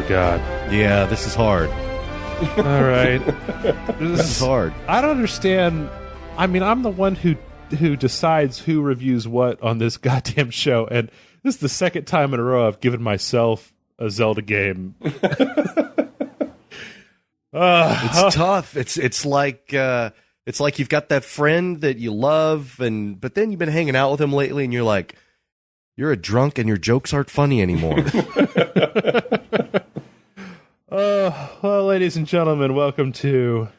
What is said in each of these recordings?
God. Yeah, this is hard. All right. This is hard. I don't understand. I mean, I'm the one who decides who reviews what on this goddamn show, and this is the second time in a row I've given myself a Zelda game. It's tough. It's like you've got that friend that you love, but then you've been hanging out with him lately, and you're like, you're a drunk, and your jokes aren't funny anymore. Well, ladies and gentlemen, welcome to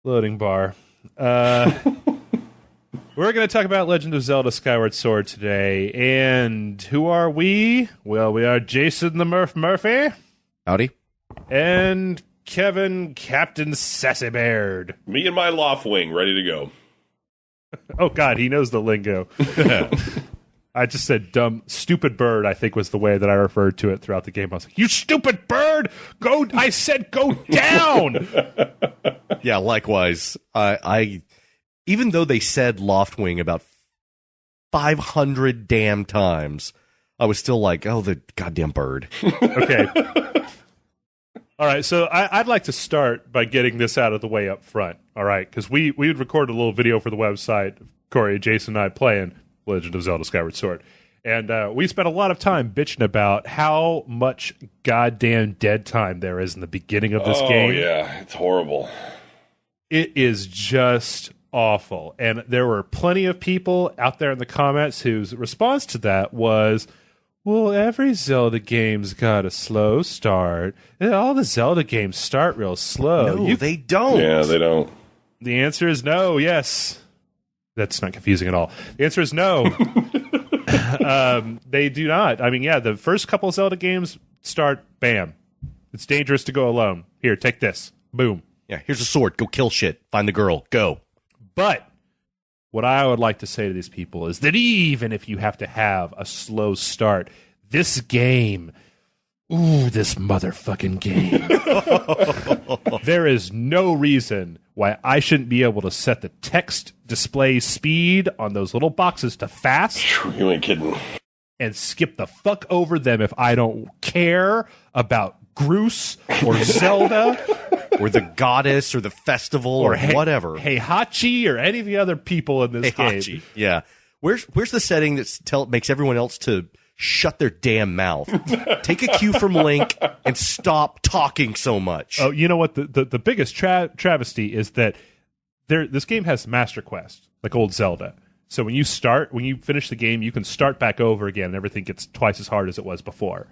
Loading Bar. We're going to talk about Legend of Zelda Skyward Sword today, and who are we? Well, we are Jason the Murphy. Howdy. And Kevin Captain Sassy Baird. Me and my Loftwing ready to go. Oh, God, he knows the lingo. I just said dumb, stupid bird, I think was the way that I referred to it throughout the game. I was like, you stupid bird! I said go down! Yeah, likewise. I even though they said Loftwing about 500 damn times, I was still like, oh, the goddamn bird. Okay. All right, so I'd like to start by getting this out of the way up front, all right? Because we would record a little video for the website, Corey, Jason, and I playing Legend of Zelda Skyward Sword. And we spent a lot of time bitching about how much goddamn dead time there is in the beginning of this game. Oh, yeah, it's horrible. It is just awful. And there were plenty of people out there in the comments whose response to that was, well, every Zelda game's got a slow start. All the Zelda games start real slow. No, they don't. Yeah, they don't. The answer is no, yes. That's not confusing at all. The answer is no. They do not. I mean, yeah, the first couple Zelda games start, bam. It's dangerous to go alone. Here, take this. Boom. Yeah, here's a sword. Go kill shit. Find the girl. Go. But what I would like to say to these people is that even if you have to have a slow start, this game, this motherfucking game, there is no reason why I shouldn't be able to set the text display speed on those little boxes to fast. You ain't kidding. And skip the fuck over them if I don't care about Groose or Zelda. Or the goddess or the festival or whatever. Heihachi or any of the other people in this game. Yeah. Where's the setting that makes everyone else to shut their damn mouth? Take a cue from Link and stop talking so much. Oh, you know what? The biggest travesty is that this game has Master Quest, like old Zelda. So when you finish the game, you can start back over again and everything gets twice as hard as it was before.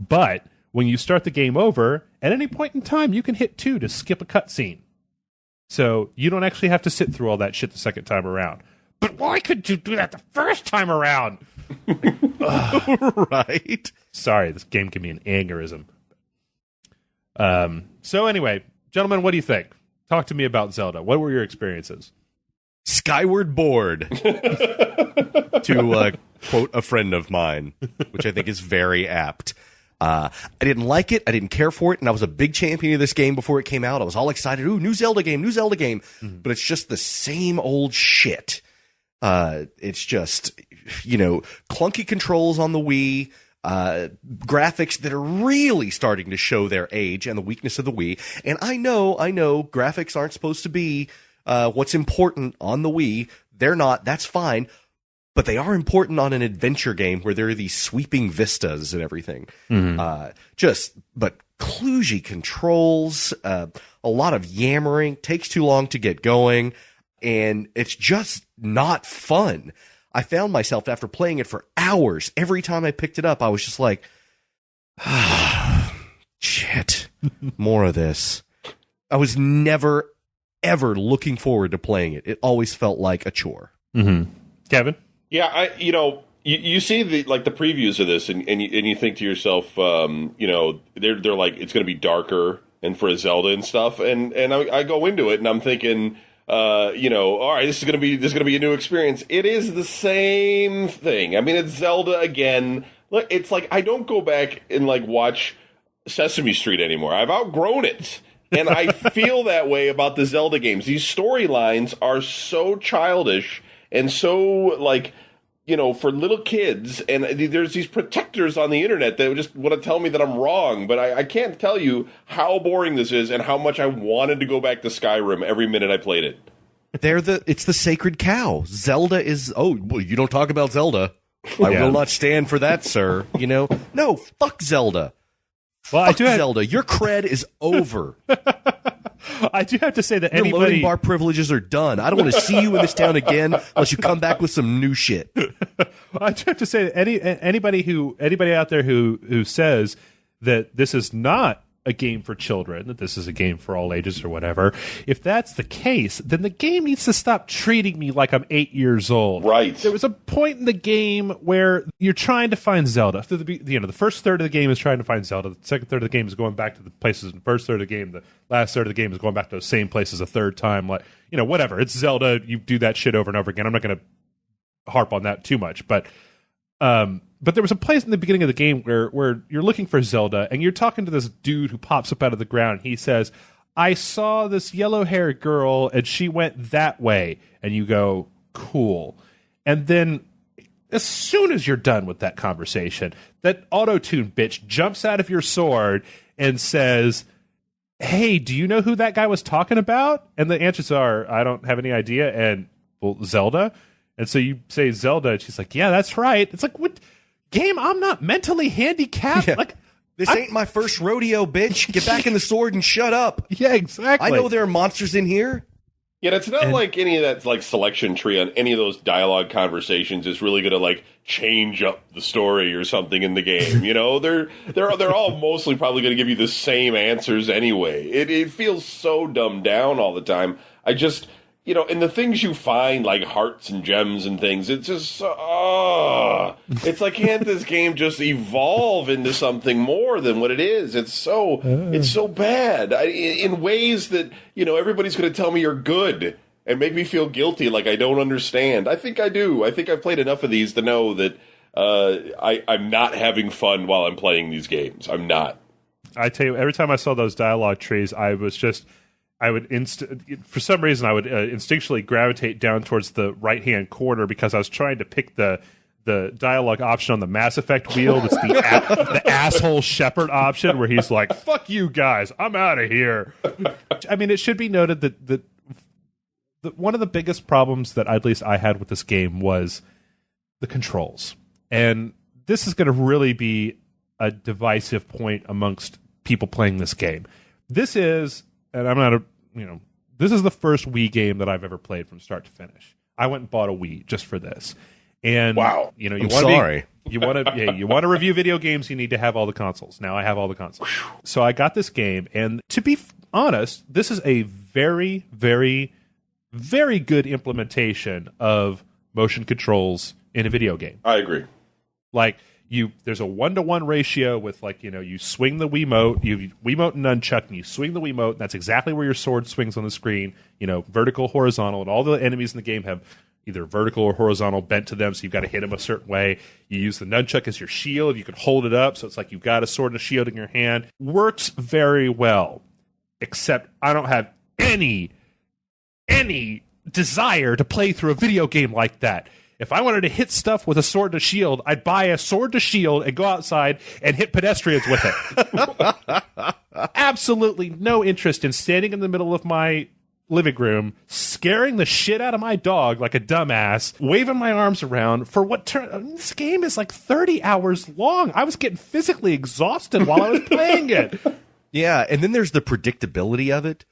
But when you start the game over, at any point in time, you can hit 2 to skip a cutscene. So you don't actually have to sit through all that shit the second time around. But why could you do that the first time around? Right. Sorry, this game can be an aneurysm. So anyway, gentlemen, what do you think? Talk to me about Zelda. What were your experiences? Skyward bored. To quote a friend of mine, which I think is very apt. I didn't like it. I didn't care for it. And I was a big champion of this game before it came out. I was all excited. Ooh, new Zelda game. Mm-hmm. But it's just the same old shit. It's just, clunky controls on the Wii, graphics that are really starting to show their age and the weakness of the Wii. And I know graphics aren't supposed to be what's important on the Wii. They're not. That's fine. But they are important on an adventure game where there are these sweeping vistas and everything. Mm-hmm. But kludgy controls, a lot of yammering, takes too long to get going, and it's just not fun. I found myself, after playing it for hours, every time I picked it up, I was just like, shit, more of this. I was never, ever looking forward to playing it. It always felt like a chore. Mm-hmm. Kevin? Yeah, you see the previews of this, and you think to yourself, they're like, it's going to be darker and for a Zelda and stuff, and I go into it and I'm thinking, all right, this is going to be a new experience. It is the same thing. I mean, it's Zelda again. Look, it's like I don't go back and watch Sesame Street anymore. I've outgrown it. And I feel that way about the Zelda games. These storylines are so childish and so for little kids, and there's these protectors on the internet that just want to tell me that I'm wrong, but I can't tell you how boring this is and how much I wanted to go back to Skyrim every minute I played it. It's the sacred cow. Zelda is, well, you don't talk about Zelda. I will not stand for that, sir. No, fuck Zelda. Well, fuck Zelda. Your cred is over. I do have to say that your loading bar privileges are done. I don't want to see you in this town again unless you come back with some new shit. I do have to say that anybody out there who says that this is not a game for children, that this is a game for all ages or whatever, if that's the case, then the game needs to stop treating me like I'm 8 years old. Right. There was a point in the game where you're trying to find Zelda. The first third of the game is trying to find Zelda. The second third of the game is going back to the places in the first third of the game. The last third of the game is going back to those same places a third time. Like, whatever. It's Zelda. You do that shit over and over again. I'm not going to harp on that too much, but there was a place in the beginning of the game where you're looking for Zelda, and you're talking to this dude who pops up out of the ground. He says, I saw this yellow-haired girl, and she went that way. And you go, cool. And then as soon as you're done with that conversation, that auto-tune bitch jumps out of your sword and says, hey, do you know who that guy was talking about? And the answers are, I don't have any idea. And, well, Zelda? And so you say Zelda, and she's like, yeah, that's right. It's like, what? Game, I'm not mentally handicapped. Yeah. Like, this ain't my first rodeo, bitch. Get back in the sword and shut up. Yeah, exactly. I know there are monsters in here. Yeah, it's not like any of that selection tree on any of those dialogue conversations is really going to change up the story or something in the game. They're all mostly probably going to give you the same answers anyway. It feels so dumbed down all the time. I just. And the things you find, like hearts and gems and things, it's just, it's like, can't this game just evolve into something more than what it is? It's so bad in ways that, everybody's going to tell me you're good and make me feel guilty like I don't understand. I think I do. I think I've played enough of these to know that I'm not having fun while I'm playing these games. I'm not. I tell you, every time I saw those dialogue trees, I would for some reason I would instinctually gravitate down towards the right-hand corner because I was trying to pick the dialogue option on the Mass Effect wheel. That's the asshole shepherd option where he's like, fuck you guys, I'm out of here. I mean, it should be noted that one of the biggest problems that at least I had with this game was the controls. And this is going to really be a divisive point amongst people playing this game. This is... And I'm not this is the first Wii game that I've ever played from start to finish. I went and bought a Wii just for this. And wow, you want to review video games, you need to have all the consoles. Now I have all the consoles. So I got this game, and to be honest, this is a very, very, very good implementation of motion controls in a video game. I agree. There's a 1-to-1 ratio with you swing the Wiimote, Wiimote and nunchuck, and you swing the Wiimote, and that's exactly where your sword swings on the screen, vertical, horizontal, and all the enemies in the game have either vertical or horizontal bent to them, so you've got to hit them a certain way. You use the nunchuck as your shield, you can hold it up, so it's like you've got a sword and a shield in your hand. Works very well, except I don't have any desire to play through a video game like that. If I wanted to hit stuff with a sword and a shield, I'd buy a sword and shield and go outside and hit pedestrians with it. Absolutely no interest in standing in the middle of my living room, scaring the shit out of my dog like a dumbass, waving my arms around for this game is like 30 hours long. I was getting physically exhausted while I was playing it. Yeah, and then there's the predictability of it.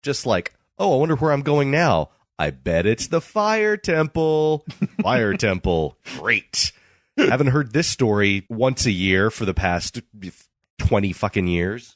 Just like, I wonder where I'm going now. I bet it's the Fire Temple. Fire Temple. Great. Haven't heard this story once a year for the past 20 fucking years.